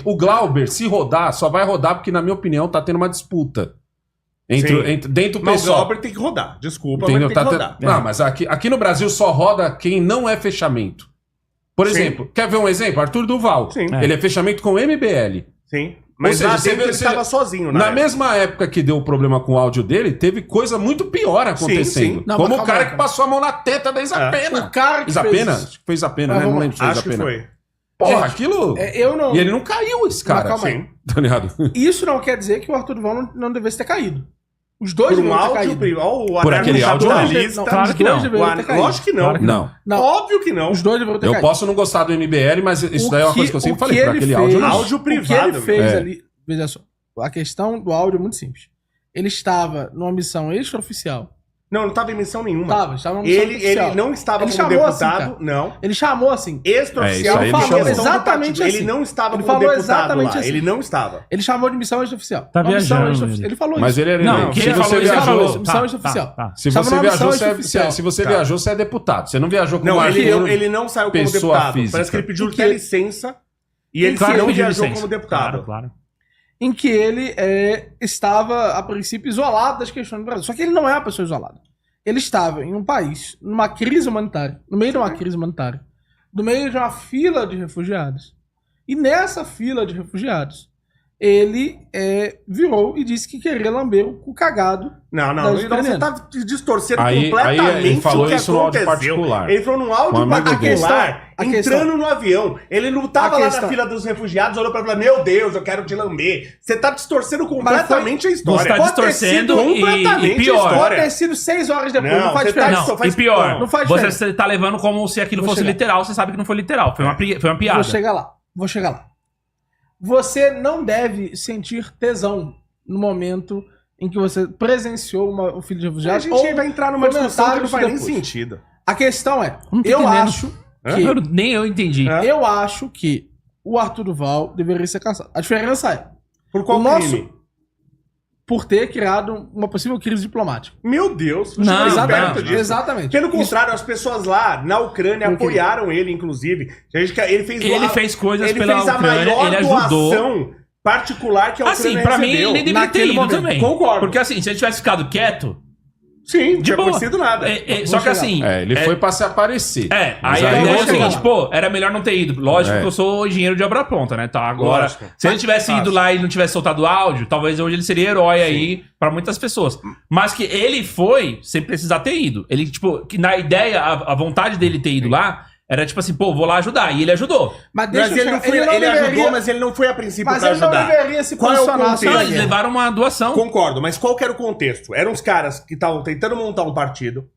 O Glauber, se rodar, só vai rodar porque, na minha opinião, tá tendo uma disputa. Dentro do Mas o pessoal. Glauber tem que rodar. Desculpa, Entendeu? mas tem que rodar. Não, mas aqui no Brasil só roda quem não é fechamento. Por exemplo, quer ver um exemplo? Arthur Duval. Sim. Ele é fechamento com MBL. Sim. Mas lá dentro ele estava sozinho, Na mesma época que deu o problema com o áudio dele, teve coisa muito pior acontecendo. Sim. Não, como mas o cara calma, que passou a mão na teta da Isapena. O cara que Isapena? fez... Acho que foi Isapena, né? Não lembro se foi Acho que Isapena. foi. Porra, Gente, aquilo... eu não... E ele não caiu, esse cara. Mas calma aí. Sim. Tá ligado? Isso não quer dizer que o Arthur Duval não devesse ter caído. Os dois Por um deveriam ter áudio, caído. Por aquele áudio, Não, Claro os que dois não. deveriam ter caído. Lógico que não. Não. Não. Óbvio que não. Os dois deveriam ter Eu caído. posso não gostar do MBL, mas isso daí é uma coisa que eu sempre o falei. que Por ele aquele fez- áudio, não. Áudio O que ele privado, fez é. ali... Veja só. A questão do áudio é muito simples. Ele estava numa missão extraoficial. Não estava em missão nenhuma. Estava numa missão oficial. Ele não estava Ele como chamou assim, deputado, cara. não. Ele chamou assim. Extraoficial. É, isso aí ele falou chamou. questão do Exatamente partido. assim. Ele não estava Ele como falou deputado exatamente lá. assim. Ele não estava. Ele chamou de missão extraoficial. Tá Uma missão viajando, extraoficial. ele. Ele falou Mas isso. ele era... Não, se quem você falou isso viajou... falou. Missão extraoficial. Se Estava você numa viajou, missão você extraoficial. se você Tá. viajou, você é deputado. Você não viajou como Não, arqueiro, ele não saiu como pessoa deputado. física. Parece que ele pediu Porque- até licença. E ele Claro que não pediu viajou licença. como deputado. Claro, claro. Em que ele estava, a princípio, isolado das questões do Brasil. Só que ele não é uma pessoa isolada. Ele estava em um país, numa crise humanitária, no meio de uma crise humanitária, no meio de uma fila de refugiados. E nessa fila de refugiados, ele virou e disse que queria lamber o cu cagado. Não, Das você ucranianas. tá distorcendo Aí completamente ele falou o que isso no áudio aconteceu. particular. Ele falou num Um áudio amigo dele. particular, A entrando questão- no avião. Ele não tava A lá questão- na fila dos refugiados, olhou pra ele e falou, meu Deus, eu quero te lamber. Você tá distorcendo completamente a história. Você tá Pode ter distorcendo sido e completamente pior. a Pode história. ter sido 6 horas depois, Não, não faz você tá diferença. só Não, faz- e pior, não faz diferença. você tá levando como se aquilo Vou fosse chegar. literal, você sabe que não foi literal, foi uma piada. Vou chegar lá. Você não deve sentir tesão no momento em que você presenciou o filho de A refugiado. gente vai entrar numa discussão que não faz nem depois. sentido. A questão é, Não tô eu entendendo. acho que Nem eu entendi. eu acho que o Arthur Duval deveria ser caçado. A diferença é, Por qual o nosso- crime? por ter criado uma possível crise diplomática. Meu Deus, você Não, chegou Exatamente. perto disso. Exatamente. Pelo contrário, as pessoas lá na Ucrânia Por quê? apoiaram ele, inclusive. Ele fez, Ele fez coisas ele pela fez a Ucrânia, maior ele ajudou. doação particular que a Ucrânia Assim, pra mim, recebeu. ele nem deveria ter naquele ido momento. também. Concordo. Porque assim, se ele tivesse ficado quieto, Sim, não de tinha boa. acontecido nada. Só que chegar. assim... Ele foi pra se aparecer. Mas Aí a aí ideia é eu o vou seguinte, chegar. pô, era melhor não ter ido. Lógico É. que eu sou engenheiro de obra pronta, né? Tá, agora, Lógico. se ele tivesse ido lá e não tivesse soltado áudio, talvez hoje ele seria herói aí pra muitas pessoas. Mas que ele foi sem precisar ter ido. Ele, tipo, que na ideia, a vontade dele ter ido lá, era tipo assim, pô, vou lá ajudar. E ele ajudou. Mas deixa Mas eu ele, não chegar- foi, ele deveria- ajudou, mas ele não foi a princípio Mas pra ele não ajudar. deveria se Qual é o posicionar contexto? Não, sobre eles ele. levaram uma doação. Concordo, mas qual que era o contexto? Eram os caras que estavam tentando montar um partido,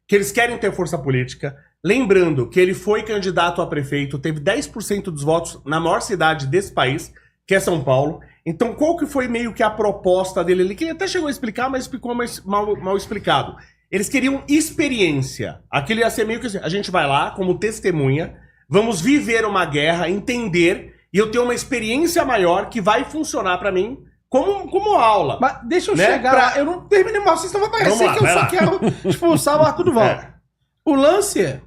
que eles querem ter força política. Lembrando que ele foi candidato a prefeito, teve 10% dos votos na maior cidade desse país, que é São Paulo. Então, qual que foi meio que a proposta dele ali? Que ele até chegou a explicar, mas ficou mal explicado. Eles queriam experiência. Aquilo ia ser meio que assim, a gente vai lá como testemunha, vamos viver uma guerra, entender, e eu tenho uma experiência maior que vai funcionar pra mim como aula. Mas deixa eu Né? chegar Pra- lá. Eu não terminei mal, vocês estão parecer Vamos lá, que eu vai só lá. quero expulsar o Arthur Duval. É. O lance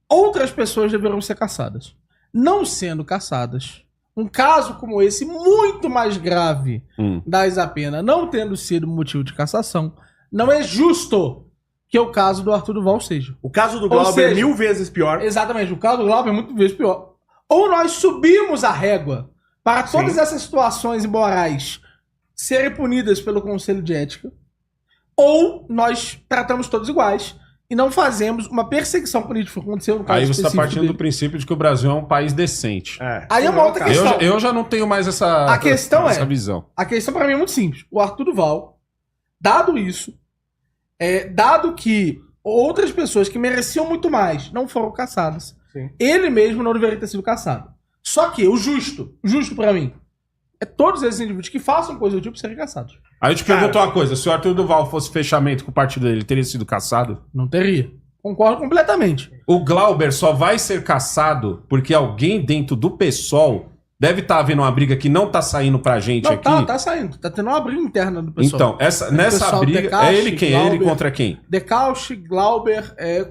outras pessoas deverão ser caçadas. Não sendo caçadas, um caso como esse, muito mais grave da Isapena, não tendo sido motivo de cassação, não é justo que o caso do Arthur Duval seja. O caso do Ou Glauber é seja, 1000 vezes pior. Exatamente, o caso do Glauber é muito vezes pior. Ou nós subimos a régua para todas Sim. essas situações imorais serem punidas pelo Conselho de Ética, ou nós tratamos todos iguais e não fazemos uma perseguição política, como aconteceu no caso Aí você tá específico partindo dele. do princípio de que o Brasil é um país decente. Aí é uma outra cara. questão. Eu já não tenho mais essa A questão visão. A questão para mim é muito simples. O Arthur Duval, dado isso, dado que outras pessoas que mereciam muito mais não foram caçadas, Sim. ele mesmo não deveria ter sido caçado. Só que o justo para mim, é todos esses indivíduos que façam coisa do tipo serem caçados. Aí eu te pergunto uma coisa: se o Arthur Duval fosse fechamento com o partido dele, ele teria sido caçado? Não teria. Concordo completamente. O Glauber só vai ser caçado porque alguém dentro do PSOL Deve estar havendo uma briga que não tá saindo pra gente Não, aqui. tá saindo. Tá tendo uma briga interna do pessoal. Então, nessa pessoal briga, Decauche, é ele quem? É ele Glauber. contra quem? Decauche, Glauber,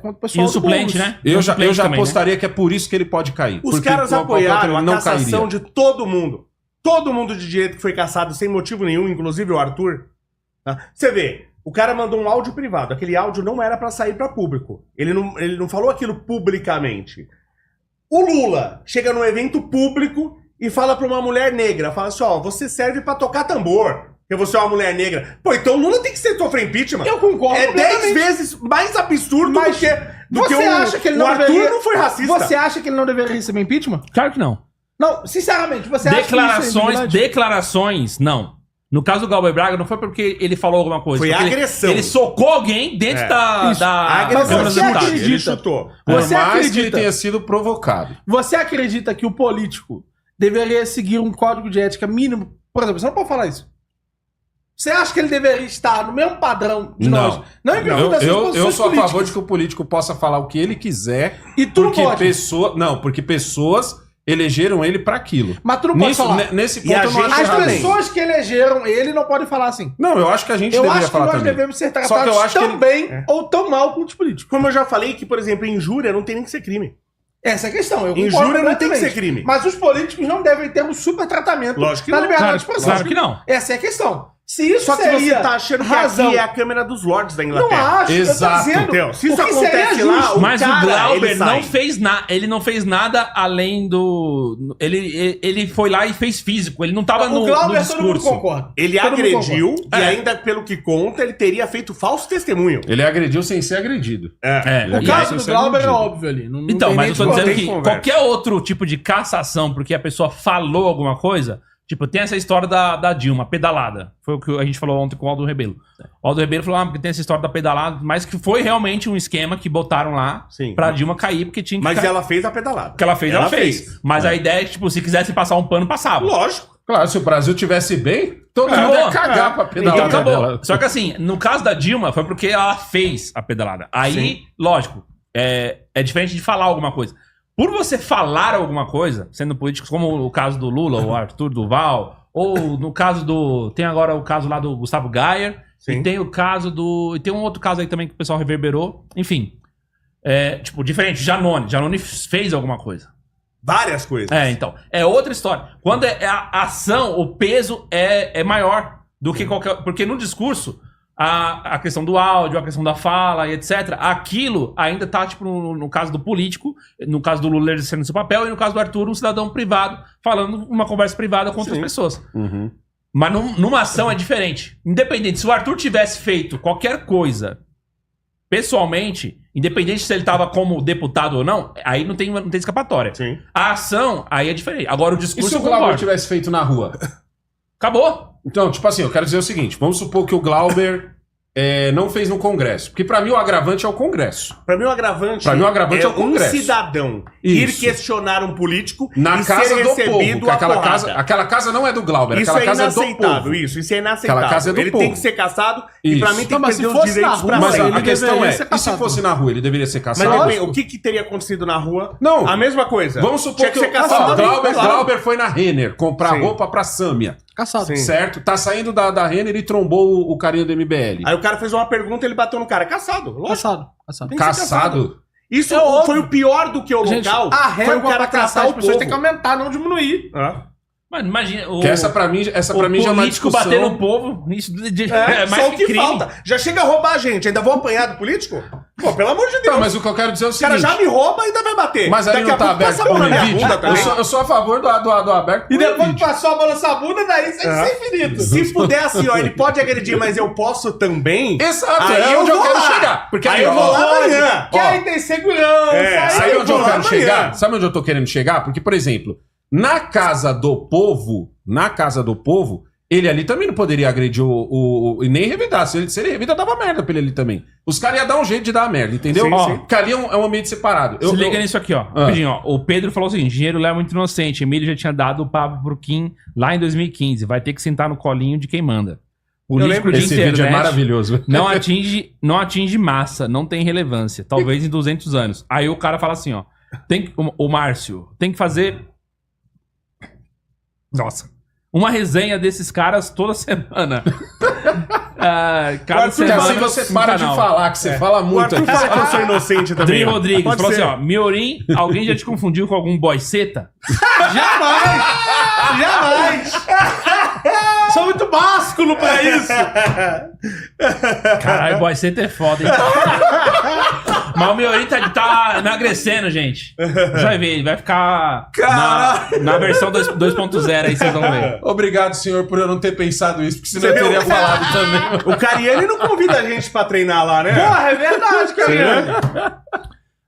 contra o E pessoal o suplente, Boulos. né? Eu O já suplente também, né? apostaria que é por isso que ele pode cair. Os porque caras qualquer outro apoiaram ele a cassação cairia. de todo mundo. Todo mundo de direito que foi cassado sem motivo nenhum, inclusive o Arthur. Tá? Você vê, o cara mandou um áudio privado. Aquele áudio não era pra sair pra público. Ele não falou aquilo publicamente. O Lula chega num evento público e fala pra uma mulher negra, fala assim, ó, você serve pra tocar tambor, porque você é uma mulher negra. Pô, então o Lula tem que sofrer impeachment. Eu concordo É 10 completamente. vezes mais absurdo Mas do que você o, acha que ele não o Arthur deveria- não foi racista. Você acha que ele não deveria receber impeachment? Claro que não. Não, sinceramente, você acha que isso é indignante? Declarações, não. No caso do Glauber Braga, não foi porque ele falou alguma coisa. Foi porque agressão. Ele socou alguém dentro da Isso. A Câmara dos agressão, você Deputados. acredita? ele chutou. Por Você mais que ele acredita? tenha sido provocado. Você acredita que o político deveria seguir um código de ética mínimo? Por exemplo, você não pode falar isso. Você acha que ele deveria estar no mesmo padrão de Não. nós? Não em virtude das suas Eu posições sou a favor políticas. de que o político possa falar o que ele quiser, E tu porque não pode. pessoas elegeram ele pra aquilo. Mas tu não pode Nisso, falar. nesse E ponto a eu não gente acho As errado. também. pessoas que elegeram ele não podem falar assim. Não, eu acho que a gente Eu deveria acho que falar nós também. devemos ser Só que tratados eu acho que tão ele- bem ou tão mal quanto os políticos. Como eu já falei que, por exemplo, injúria não tem nem que ser crime. Essa é a questão. Eu concordo Injúria não tem que completamente. ser crime. Mas os políticos não devem ter um super tratamento Lógico que na não. liberdade de Claro, expressão. claro que não. Essa é a questão. Se isso Só que seria você tá achando que razão, aqui é a Câmara dos Lords da não Inglaterra. acho. Exato. Eu tô dizendo, Entendeu? Se isso o que seria acontece lá, justo. Mas cara, o Glauber ele sai. não fez nada. Ele não fez nada além do. Ele foi lá e fez físico. Ele não tava no O Glauber, todo mundo discurso. concorda. Ele Todo mundo agrediu concorda. e ainda, pelo que conta, ele teria feito falso testemunho. Ele agrediu sem ser agredido. É. Ele O agrediu caso sem do ser Glauber é agredido. óbvio ali. Não Então, tem mas nem eu tô dizendo tem que conversa. qualquer outro tipo de cassação, porque a pessoa falou alguma coisa, tipo, tem essa história da Dilma, pedalada. Foi o que a gente falou ontem com o Aldo Rebelo. O Aldo Rebelo falou, porque tem essa história da pedalada, mas que foi realmente um esquema que botaram lá Sim. pra Dilma cair, porque tinha que Mas cair. ela fez a pedalada. O que ela fez, ela fez. Mas a ideia é que, tipo, se quisesse passar um pano, passava. Lógico. Claro, se o Brasil tivesse bem, todo mundo Acabou. ia cagar pra Então pedalada acabou. dela. Só que assim, no caso da Dilma, foi porque ela fez a pedalada. Aí, Sim. lógico, é diferente de falar alguma coisa. Por você falar alguma coisa, sendo político, como o caso do Lula, o Arthur Duval, ou no caso do... Tem agora o caso lá do Gustavo Gayer, Sim. e tem o caso do... E tem um outro caso aí também que o pessoal reverberou. Enfim, tipo, diferente, Janone. Janone fez alguma coisa. Várias coisas. Então. É outra história. Quando é a ação, o peso é maior do que qualquer. Porque no discurso, a questão do áudio, a questão da fala e etc., aquilo ainda tá, tipo, no caso do político, no caso do Lula exercendo seu papel, e no caso do Arthur, um cidadão privado, falando uma conversa privada com outras pessoas. Uhum. Mas numa ação é diferente. Independente, se o Arthur tivesse feito qualquer coisa pessoalmente, independente se ele tava como deputado ou não, aí não tem escapatória. Sim. A ação, aí é diferente. Agora o E discurso se o eu Glauber concordo. tivesse feito na rua? Acabou. Então, tipo assim, eu quero dizer o seguinte: vamos supor que o Glauber não fez no Congresso. Porque pra mim o agravante é o Congresso. Pra mim, o agravante, Pra mim, o agravante é o Congresso. um cidadão Isso. ir questionar um político Na e casa ser do povo. recebido Que a aquela porrada. casa não é do Glauber, Isso aquela é casa é do inaceitável, povo. isso é inaceitável. Aquela casa é do ele povo. tem que ser caçado e pra Isso. mim tem Não, que mas perder se os fosse direitos na rua, pra Mas sempre. ele a questão deveria é, ser e se caçado. fosse na rua, ele deveria ser Mas caçado? depende, o que teria acontecido na rua? Não. A mesma coisa. Vamos supor Tinha que, ser caçado o também, claro. Glauber foi na Renner comprar Sim. roupa pra Sâmia, Caçado. Sim. certo? Tá saindo da Renner e trombou o carinha do MBL. Aí o cara fez uma pergunta e ele bateu no cara. Caçado, lógico. Caçado. Caçado. Tem que ser Caçado? Isso É óbvio. foi o pior do que o Gente, local. a foi régua o cara pra caçar caçar as o pessoas povo. tem que aumentar, não diminuir. Ah. Mano, imagina. Que essa pra mim já é uma político discussão. bater no povo, isso É, é mais só o que crime. falta. Já chega a roubar a gente, ainda vou apanhar do político? Pô, pelo amor de Deus. Não, mas o que eu quero dizer é o O cara seguinte. já me rouba e ainda vai bater. Mas ali Daqui não a tá pouco aberto passa a mão por na minha vídeo? bunda também. Eu sou a favor do aberto E por depois que vídeo. passou a bola na bunda, daí isso é infinito. Se puder assim, ó, ele pode agredir, mas eu posso também. Exato, Aí é eu onde eu vou quero lá. chegar. Porque Aí aí, eu ó, vou lá amanhã. Que aí tem segurança. É, Sabe eu onde eu vou lá quero amanhã. chegar? Sabe onde eu tô querendo chegar? Porque, por exemplo, na casa do povo, ele ali também não poderia agredir e nem revidar. Se ele revida, dava merda pra ele ali também. Os caras iam dar um jeito de dar merda, entendeu? Sim, Ó, sim. porque ali é um ambiente separado. Se liga nisso aqui, ó. Ah. Rapidinho, ó. O Pedro falou o seguinte: dinheiro lá é muito inocente. Emílio já tinha dado o papo pro Kim lá em 2015. Vai ter que sentar no colinho de quem manda. Político de Esse vídeo é internet maravilhoso. não atinge massa, não tem relevância. Talvez em 200 anos. Aí o cara fala assim, ó. O Márcio tem que fazer Nossa. Uma resenha desses caras toda semana. Cada Arthur, semana. assim você no para de canal. falar, que você fala O muito Arthur aqui. fala que eu sou inocente também. Dri Rodrigues Pode falou ser. assim, ó. Miorim, alguém já te confundiu com algum boyceta? Jamais! Jamais! Sou muito másculo pra isso! Caralho, boyceta é foda, hein? Mas o Miorim tá emagrecendo, gente. Você vai ver, ele vai ficar na versão 2.0 aí, vocês vão ver. Obrigado, senhor, por eu não ter pensado isso, porque senão eu Você teria viu? falado também. O Cariani não convida a gente pra treinar lá, né? Porra, é verdade, cara.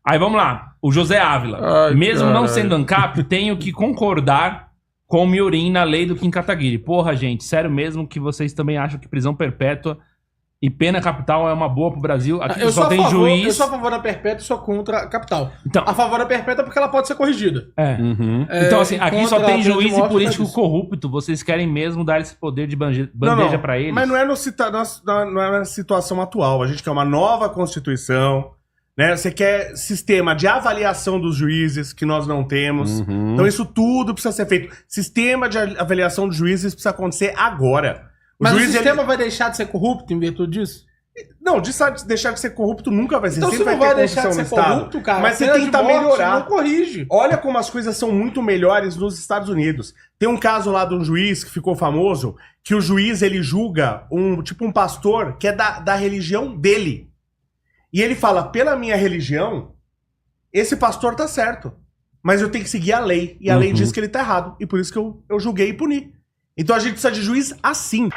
Aí vamos lá. O José Ávila. Ai, Mesmo não caralho. sendo ANCAP, tenho que concordar com o Miorim na lei do Kim Kataguiri. Porra, gente, sério mesmo que vocês também acham que prisão perpétua e pena capital é uma boa pro Brasil? Aqui Eu só sou, tem a favor, juiz. eu sou a favor da perpétua e sou contra a capital. Então, A favor da perpétua porque ela pode ser corrigida. Uhum. então assim, aqui só contra tem a pena de juiz e morte, político mas isso. corrupto. Vocês querem mesmo dar esse poder de bandeja pra eles? Mas não é, não é na situação atual. A gente quer uma nova Constituição, né? Você quer sistema de avaliação dos juízes, que nós não temos. Uhum. Então isso tudo precisa ser feito. Sistema de avaliação dos juízes precisa acontecer agora. Mas o juiz, sistema vai deixar de ser corrupto em virtude disso? Não, deixar de ser corrupto nunca vai ser. Então se Sempre não vai ter deixar de corrupção ser no Estado. corrupto, cara, Mas você pena de tenta morte melhorar. não corrige. Olha como as coisas são muito melhores nos Estados Unidos. Tem um caso lá de um juiz que ficou famoso, que o juiz ele julga um pastor que é da religião dele. E ele fala, pela minha religião, esse pastor tá certo. Mas eu tenho que seguir a lei. E a lei diz que ele tá errado. E por isso que eu julguei e puni. Então a gente precisa de juiz assim.